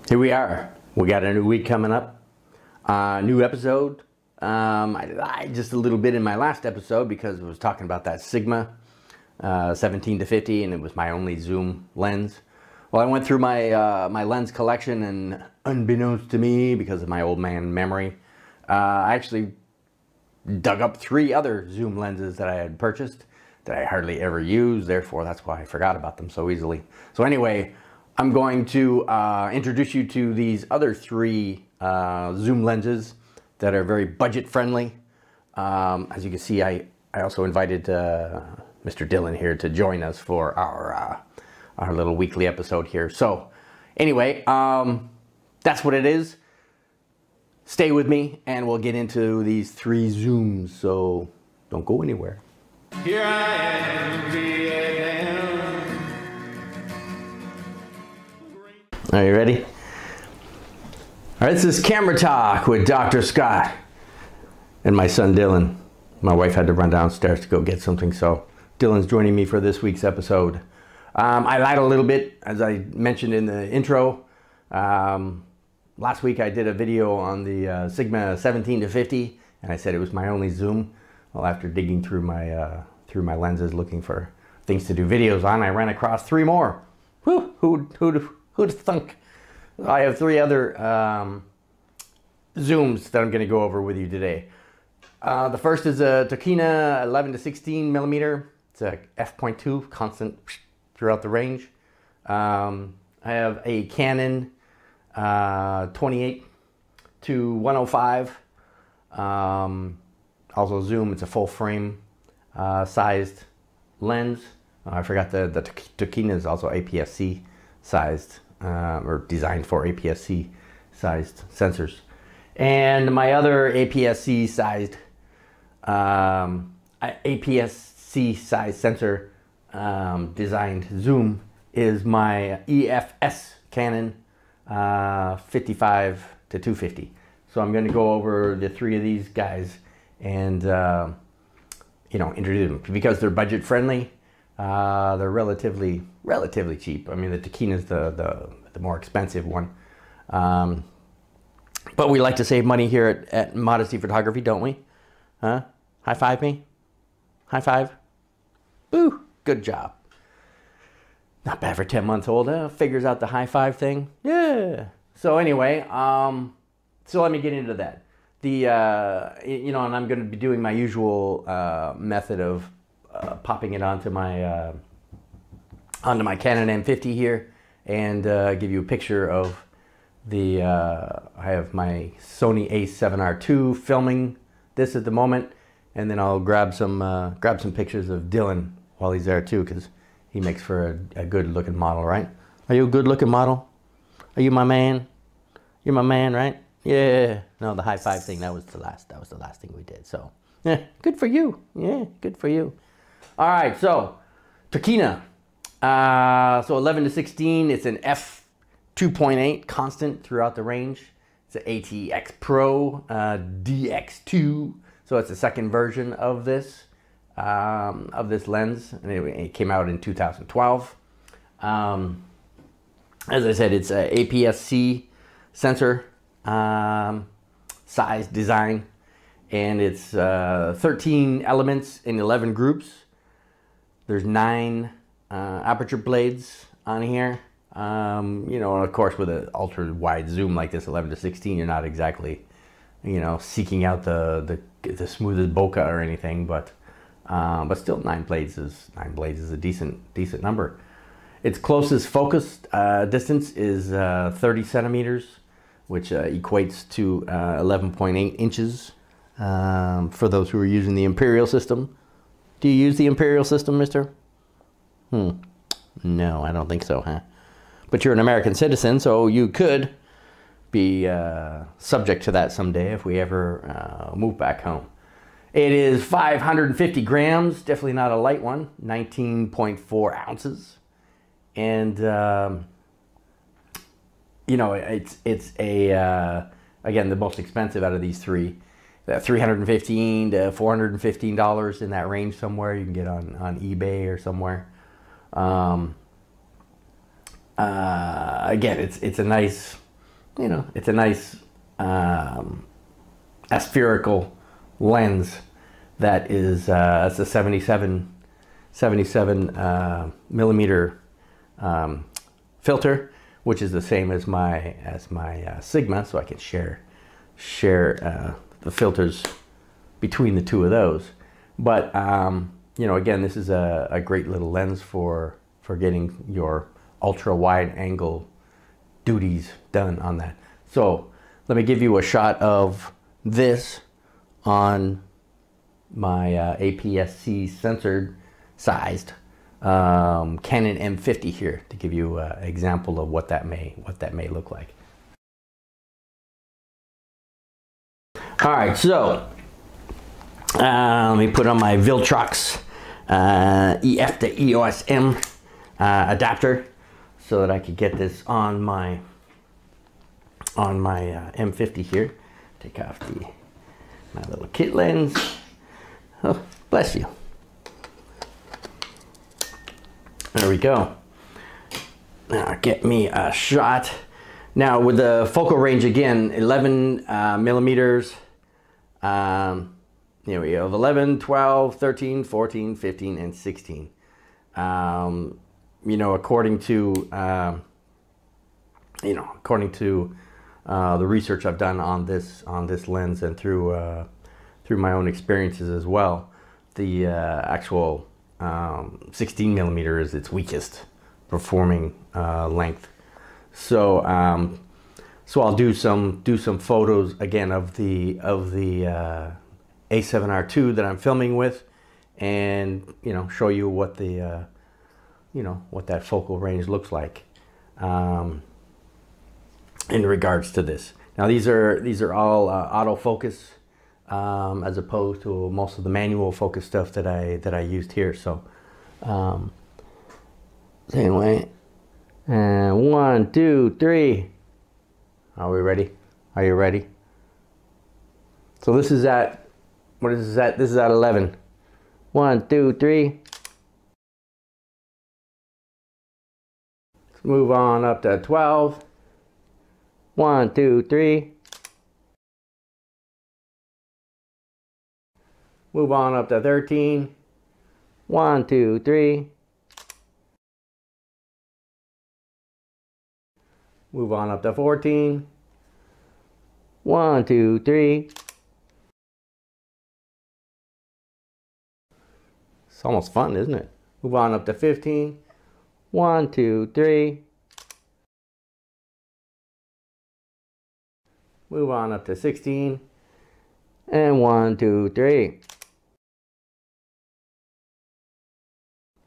Here we are. We got a new week coming up. New episode. I lied just a little bit in my last episode because I was talking about that Sigma 17 to 50 and it was my only zoom lens. Well, I went through my my lens collection and unbeknownst to me, because of my old man memory, I actually dug up 3 other zoom lenses that I had purchased that I hardly ever use. Therefore, that's why I forgot about them so easily. So anyway, I'm going to introduce you to these other 3 zoom lenses that are very budget friendly. As you can see, I also invited Mr. Dylan here to join us for our little weekly episode here. So anyway, that's what it is. Stay with me and we'll get into these 3 zooms, so don't go anywhere. Here I am, Vietnam. Are you ready? All right, this is Camera Talk with Dr. Scott and my son Dylan. My wife had to run downstairs to go get something, so Dylan's joining me for this week's episode. I lied a little bit, as I mentioned in the intro. Last week I did a video on the Sigma 17 to 50, and I said it was my only zoom. Well, after digging through my lenses looking for things to do videos on, I ran across 3 more. Whew, who'd thunk? I have 3 other zooms that I'm going to go over with you today. The first is a Tokina 11 to 16 millimeter. It's a f.2, constant throughout the range. I have a Canon 28 to 105. Also zoom. It's a full frame sized lens. I forgot the Tokina is also APS-C sized, or designed for APS-C sized sensors. And my other APS-C sized sensor designed zoom is my EFS Canon 55 to 250. So I'm going to go over the 3 of these guys and you know, introduce them because they're budget friendly. They're relatively cheap. I mean, the Tokina is the more expensive one, but we like to save money here at Modesty Photography, don't we? Huh? High five me. High five. Boo! Good job. Not bad for 10 months old. Figures out the high five thing. Yeah. So anyway, so let me get into that. You know, and I'm going to be doing my usual method of popping it onto my Canon M50 here, and give you a picture of the. I have my Sony A7R II filming this at the moment, and then I'll grab some pictures of Dylan while he's there too, because he makes for a good looking model, right? Are you a good looking model? Are you my man? You're my man, right? Yeah. No, the high five thing, that was the last thing we did. So, yeah, good for you. Yeah, good for you. All right, so Tokina. So 11 to 16, it's an f2.8 constant throughout the range. It's an ATX Pro DX2. So it's the second version of this lens, and it came out in 2012. As I said, it's a APS-C sensor size design, and it's 13 elements in 11 groups. There's 9 aperture blades on here. You know, of course, with an ultra wide zoom like this, 11 to 16, you're not exactly, you know, seeking out the smoothest bokeh or anything, but still 9 blades is a decent number. Its closest focus distance is 30 centimeters, which equates to 11.8 inches for those who are using the Imperial system. Do you use the Imperial system, mister? No, I don't think so, huh? But you're an American citizen, so you could be subject to that someday if we ever move back home. It is 550 grams, definitely not a light one, 19.4 ounces. And, you know, it's a, again, the most expensive out of these 3. $315 to $415 in that range somewhere. You can get on eBay or somewhere. Again, it's a nice you know, it's a nice aspherical lens that is it's a 77 millimeter filter, which is the same as my Sigma, so I can share the filters between the two of those. But you know, again, this is a great little lens for getting your ultra wide angle duties done on that. So let me give you a shot of this on my APS-C censored sized Canon M50 here, to give you an example of what that may look like. All right, so let me put on my Viltrox EF to EOS M adapter so that I could get this on my M50 here. Take off my little kit lens. Oh, bless you. There we go. Now get me a shot. Now with the focal range again, 11 millimeters. You know, we have 11, 12, 13, 14, 15, and 16. You know, according to the research I've done on this lens, and through my own experiences as well, the actual 16 millimeter is its weakest performing length. So so I'll do some photos again of the A7R II that I'm filming with, and you know, show you what the you know, what that focal range looks like in regards to this. Now these are all autofocus, as opposed to most of the manual focus stuff that I used here. So anyway, and 1, 2, 3. Are we ready? Are you ready? So this is at, what is that? This is at 11. 1, 2, 3. Let's move on up to 12. 1, 2, 3. Move on up to 13. 1, 2, 3. Move on up to 14. 1, 2, 3. It's almost fun, isn't it? Move on up to 15. 1, 2, 3. Move on up to 16. And 1, 2, 3.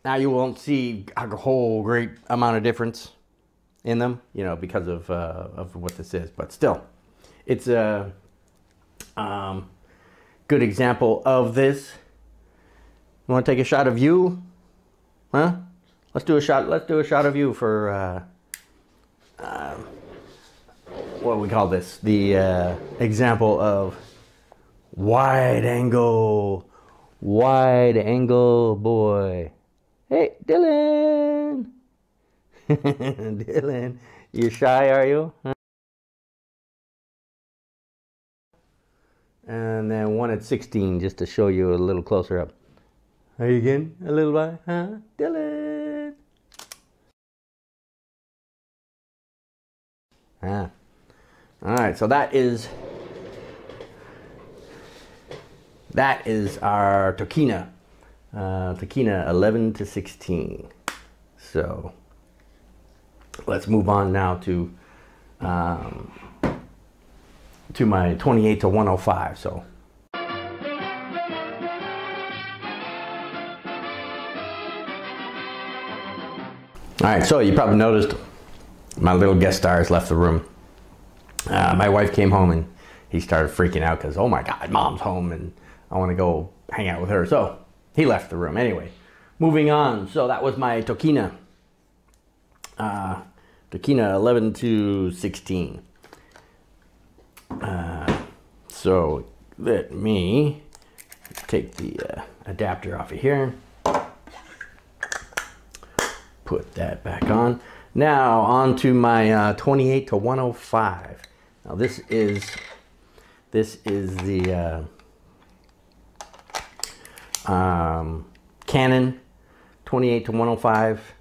Now you won't see a whole great amount of difference in them, you know, because of what this is, but still, it's a good example of this. You want to take a shot of you, huh? Let's do a shot. Let's do a shot of you for what we call this, the example of wide angle boy. Hey, Dylan. Dylan, you shy, are you? Huh? And then one at 16, just to show you a little closer up. Are you getting a little bit, huh? Dylan. Ah. All right, so that is our Tokina. Tokina 11 to 16. So let's move on now to my 28 to 105. So all right, so you probably noticed my little guest star has left the room. My wife came home and he started freaking out because, oh my God, Mom's home and I want to go hang out with her. So he left the room. Anyway, moving on. So that was my Tokina. Tokina 11 to 16. So let me take the adapter off of here. put that back on. Now on to my 28 to 105. Now this is the Canon 28 to 105.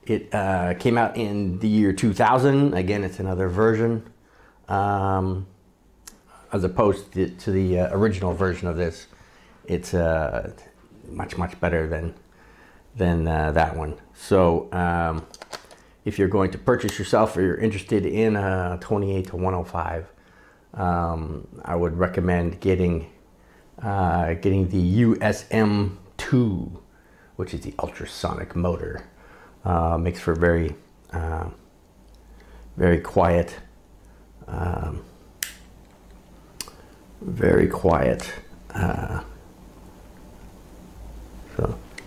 It came out in the year 2000. Again, it's another version, as opposed to the original version of this. It's much better than that one. So if you're going to purchase yourself, or you're interested in a 28 to 105, I would recommend getting the USM2, which is the ultrasonic motor. Makes for very quiet, so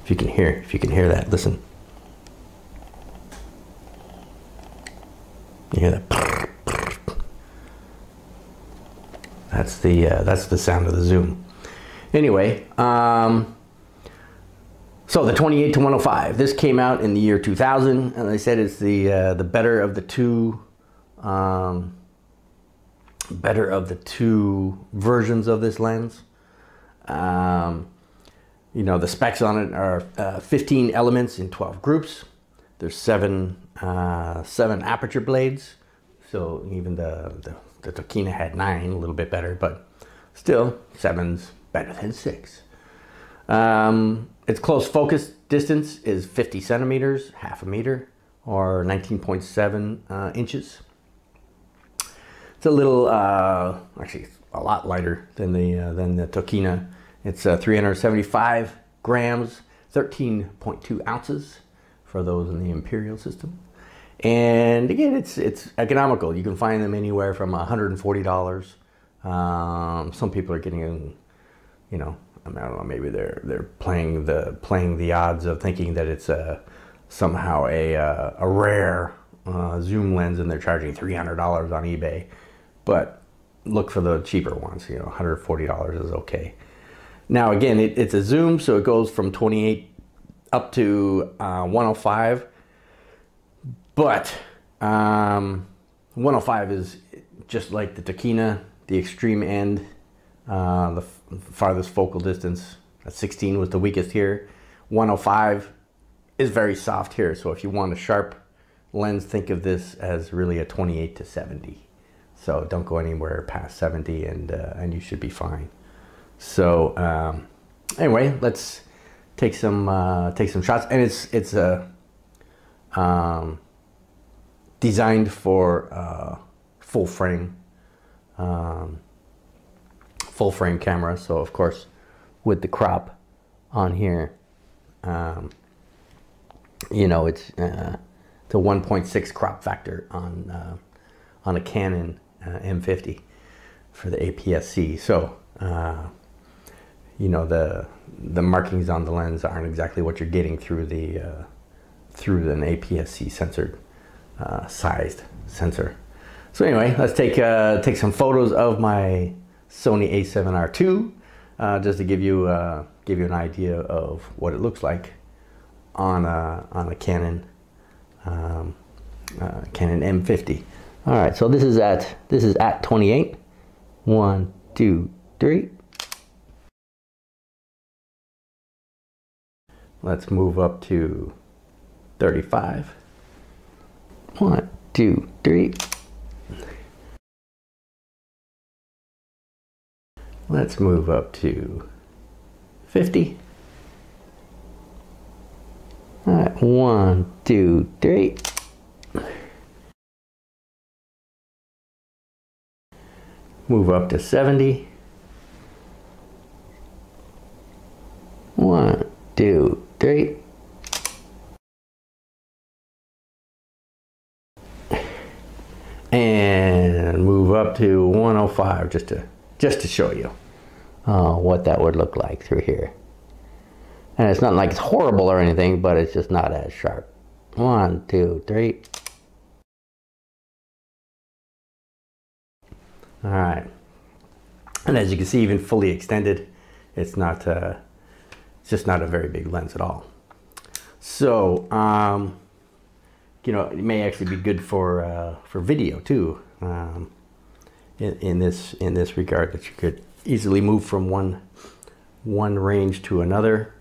if you can hear that, listen. You hear that? That's the sound of the zoom. Anyway, so the 28 to 105. This came out in the year 2000, and I said it's the better of the two versions of this lens. You know, the specs on it are 15 elements in 12 groups. There's seven aperture blades. So even the Tokina had 9, a little bit better, but still 7's better than 6. Its close focus distance is 50 centimeters, half a meter, or 19.7 inches. It's a little, actually, it's a lot lighter than the Tokina. It's 375 grams, 13.2 ounces for those in the imperial system. And again, it's economical. You can find them anywhere from $140. Some people are getting in, you know, I mean, I don't know, maybe they're playing the odds of thinking that it's somehow a rare zoom lens, and they're charging $300 on eBay. But look for the cheaper ones. You know, $140 is okay. Now again, it's a zoom, so it goes from 28 up to 105. But 105 is just like the Tokina, the extreme end. The farthest focal distance at 16 was the weakest here. 105 is very soft here, so if you want a sharp lens, think of this as really a 28 to 70. So don't go anywhere past 70, and you should be fine. So anyway, let's take some shots, and it's designed for full frame camera. So of course, with the crop on here, you know, it's a 1.6 crop factor on a Canon M50 for the APS-C. So you know, the markings on the lens aren't exactly what you're getting through an APS-C censored sized sensor. So anyway, let's take some photos of my Sony a7R II, just to give you an idea of what it looks like on a Canon M50. All right, so this is at 28. 1, 2, 3. Let's move up to 35. 1, 2, 3. Let's move up to 50. All right, 1, 2, 3. Move up to 70. 1, 2, 3. And move up to 105, just to show you what that would look like through here. And it's not like it's horrible or anything, but it's just not as sharp. 1, 2, 3. All right. And as you can see, even fully extended, it's not it's just not a very big lens at all. So you know, it may actually be good for video too. In this regard, that you could easily move from one range to another.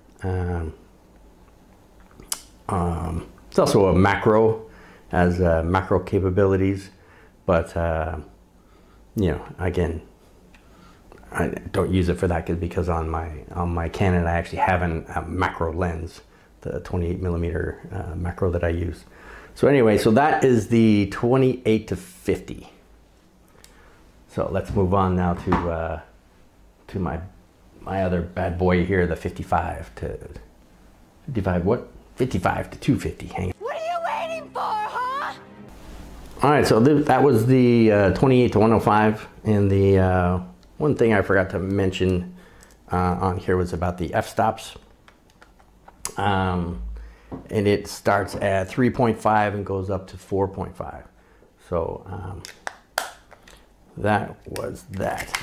It's also a macro, has macro capabilities, but you know, again, I don't use it for that because on my Canon I actually have a macro lens, the 28mm macro that I use. So anyway, so that is the 28 to 50. So let's move on now to my other bad boy here, the 55 to 250. Hang on. What are you waiting for, huh? All right, so that was the 28 to 105, and the one thing I forgot to mention on here was about the f-stops. And it starts at 3.5 and goes up to 4.5. So that was that.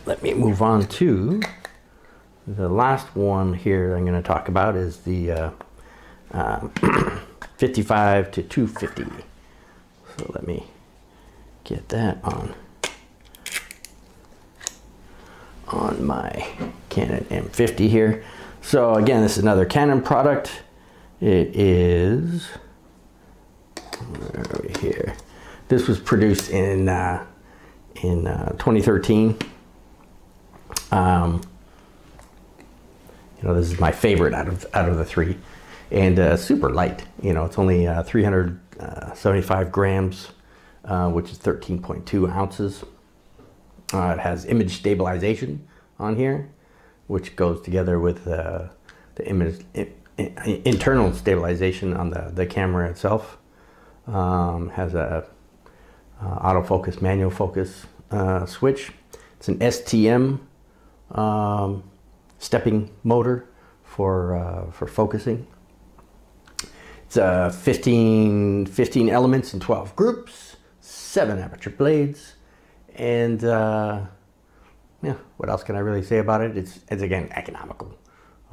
Let me move on to the last one here I'm going to talk about is the 55 to 250. So let me get that on my Canon M50 here. So again, this is another Canon product. It is, where are we here? This was produced in 2013. You know, this is my favorite out of the three, and super light. You know, it's only 375 grams, which is 13.2 ounces. It has image stabilization on here, which goes together with the image internal stabilization on the camera itself. Has a autofocus, manual focus switch. It's an STM stepping motor for focusing. It's 15 elements in 12 groups, 7 aperture blades, and yeah, what else can I really say about it? It's again economical,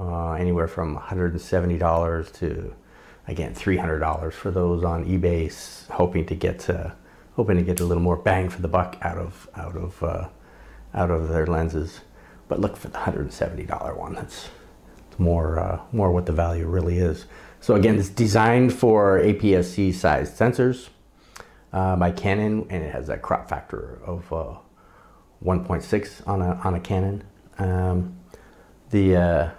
anywhere from $170 to again $300 for those on eBay hoping to get a little more bang for the buck out of their lenses. But look for the $170 one. That's more what the value really is. So again, it's designed for APS-C sized sensors by Canon, and it has a crop factor of 1.6 on a Canon. The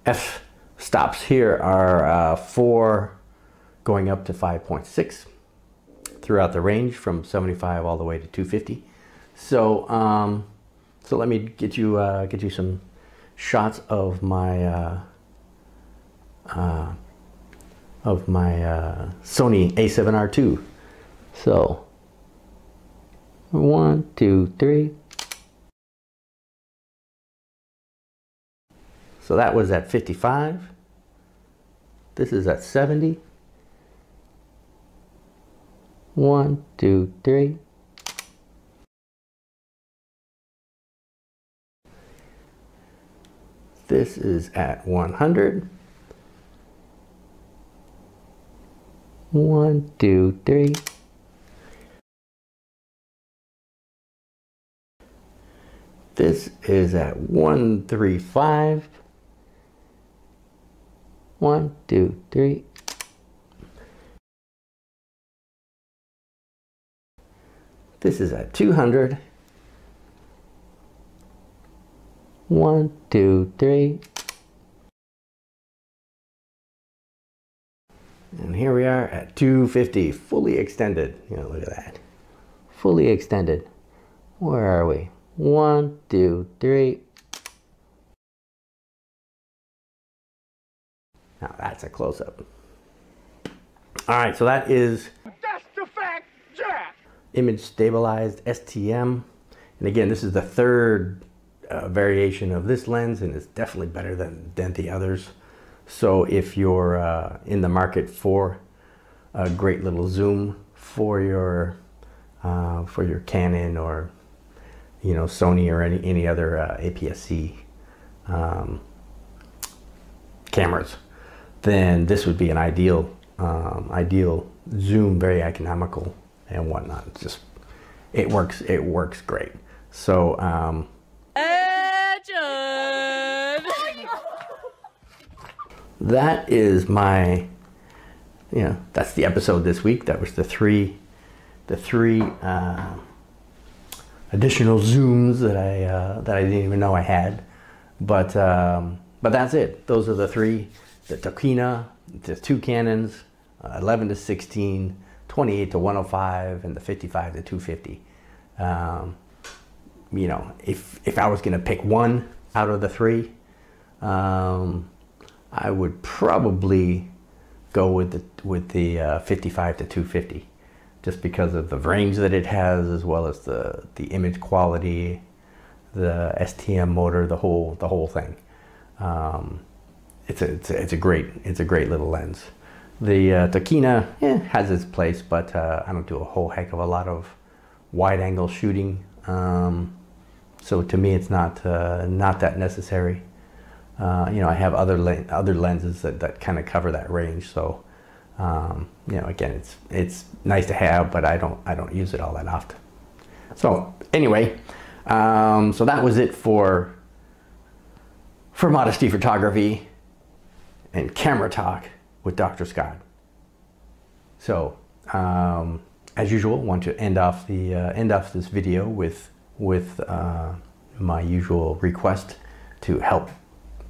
f stops here are 4 going up to 5.6 throughout the range from 75 all the way to 250. So so let me get you some shots of my Sony A7R II. So 1, 2, 3. So that was at 55. This is at 70. 1, 2, 3. This is at 100. 1, 2, 3. This is at 135. 1, 2, 3. This is at 200. 1, 2, 3. And here we are at 250, fully extended. You know, look at that. Fully extended. Where are we? 1, 2, 3. Now that's a close-up. All right, so that is That's the fact, Jack. image stabilized STM. And again, this is the third variation of this lens, and it's definitely better than the others. So if you're in the market for a great little zoom for your Canon or Sony or any other APS-C cameras, then this would be an ideal ideal zoom, very economical and whatnot. It's just, it works great. So that is my, that's the episode this week. That was the three additional zooms that I didn't even know I had. But that's it. Those are the three: the Tokina, the two Canons, 11 to 16, 28 to 105, and the 55 to 250. If I was going to pick one out of the three, I would probably go with the 55 to 250, just because of the range that it has, as well as the image quality, the STM motor, the whole thing. It's a great little lens. The Tokina has its place, but I don't do a whole heck of a lot of wide angle shooting. So to me, it's not that necessary. I have other lenses that kind of cover that range. So again, it's nice to have, but I don't use it all that often. So anyway, so that was it for Modesty Photography and Camera Talk with Dr. Scott. So as usual, want to end off this video with my usual request to help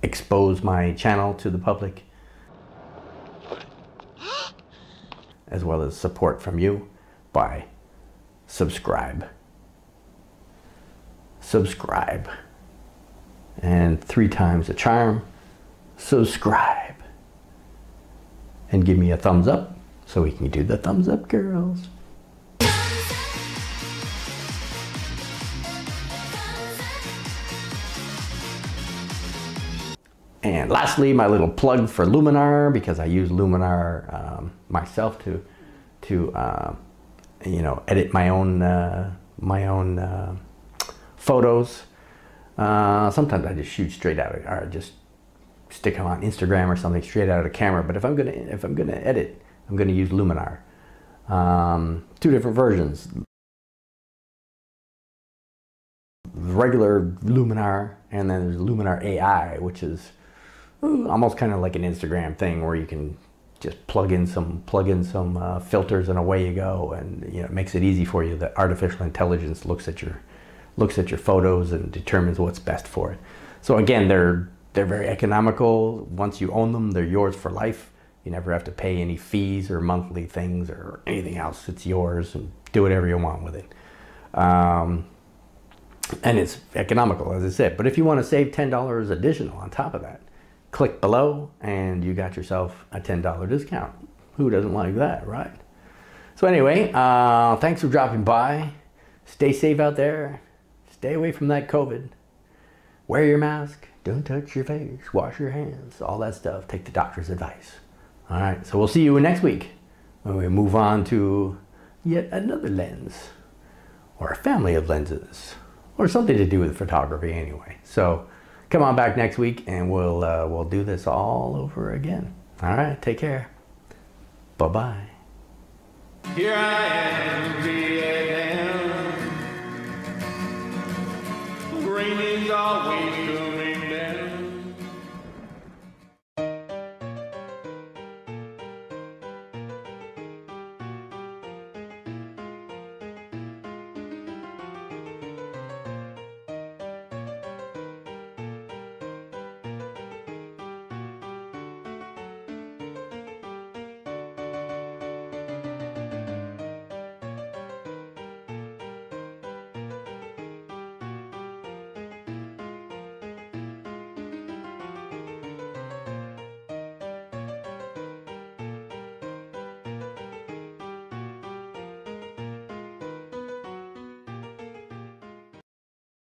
expose my channel to the public, as well as support from you by subscribe, and 3 times the charm, subscribe, and give me a thumbs up so we can do the thumbs up, girls. And lastly, my little plug for Luminar, because I use Luminar myself to edit my own photos. Sometimes I just shoot straight out, or just stick them on Instagram or something straight out of the camera. But if I'm gonna edit, I'm gonna use Luminar. 2 different versions: regular Luminar, and then there's Luminar AI, which is almost kind of like an Instagram thing, where you can just plug in some filters and away you go, and it makes it easy for you. The artificial intelligence looks at your photos and determines what's best for it. So again, they're very economical. Once you own them, they're yours for life. You never have to pay any fees or monthly things or anything else. It's yours, and do whatever you want with it. And it's economical, as I said. But if you want to save $10 additional on top of that, click below and you got yourself a $10 discount. Who doesn't like that, right? So anyway, thanks for dropping by. Stay safe out there. Stay away from that COVID. Wear your mask. Don't touch your face. Wash your hands. All that stuff. Take the doctor's advice. All right, so we'll see you next week when we move on to yet another lens, or a family of lenses, or something to do with photography anyway. So come on back next week and we'll do this all over again. All right, take care. Bye-bye. Here I am, Vietnam. Rain is always